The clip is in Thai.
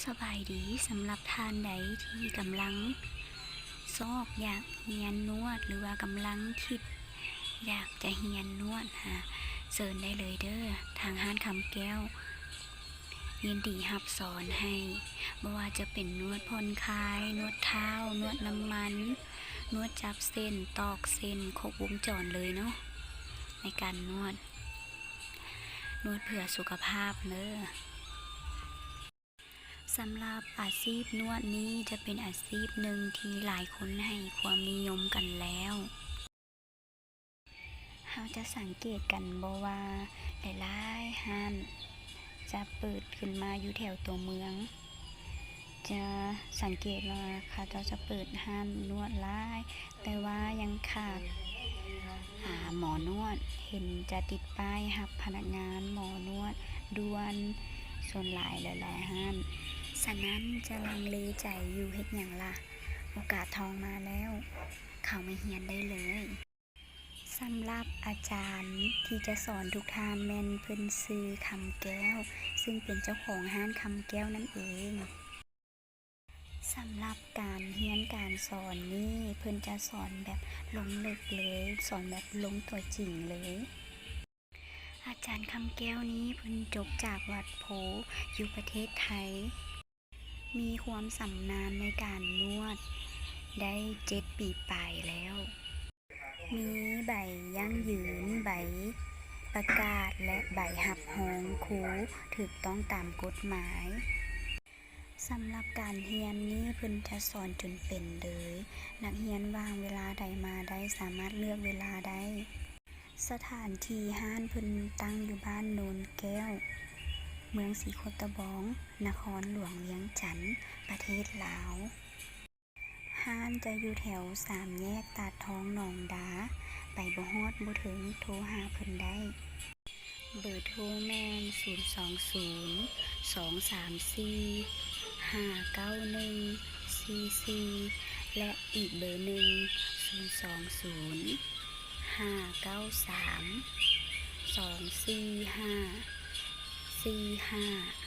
สบายดีสำหรับท่านใดที่กำลังซอกอยากเรียนนวดหรือว่ากำลังคิดอยากจะเรียนนวดเชิญได้เลยเด้อทางห้านคำแก้วยินดีรับสอนให้ไม่ว่าจะเป็นนวดผ่อนคลายนวดเท้านวดน้ำมันนวดจับเส้นตอกเส้นครบวงจรเลยเนาะในการนวดเพื่อสุขภาพเด้อสำหรับอาชีพนวดนี้จะเป็นอาชีพหนึ่งที่หลายคนให้ความนิยมกันแล้วเราจะสังเกตกันบ่ว่าหลายๆห้านจะเปิดขึ้นมาอยู่แถวตัวเมืองจะสังเกตว่าเขาจะเปิดห้านนวดหลายแต่ว่ายังขาดหมอนวดเห็นจะติดป้ายรับพนักงานหมอนวดด่วนส่วนหลายห้านฉะนั้นจะลังเลใจอยู่เฮ็ดหยังล่ะโอกาสทองมาแล้วเข้ามาเรียนได้เลยสำหรับอาจารย์ที่จะสอนทุกท่านแม่นเพิ่นชื่อคำแก้วซึ่งเป็นเจ้าของห้านคำแก้วนั่นเองสำหรับการเรียนการสอนนี่เพิ่นจะสอนแบบลงลึกเลยสอนแบบลงตัวจริงเลยอาจารย์คำแก้วนี้เพิ่นจบจากวัดโพอยู่ประเทศไทยมีความสำนาญในการนวดได้7 ปีปลายแล้วมีใบยั่งยืนใบประกาศและใบรับรองครูถูกต้องตามกฎหมายสำหรับการเรียนนี้เพิ่นจะสอนจนเป็นเลยนักเรียนว่างเวลาใดมาได้สามารถเลือกเวลาได้สถานที่ห้านเพิ่นตั้งอยู่บ้านโนนแก้วเมืองศรีโคตบองนครหลวงเวียงจันทน์ประเทศลาวห้านจะอยู่แถว3 แยกตาดทองหนองดาไปบ่ฮอดบ่ถึงโทรหาเพิ่นได้เบอร์โทรแม่น020245144และอีกเบอร์หนึ่ง02059324545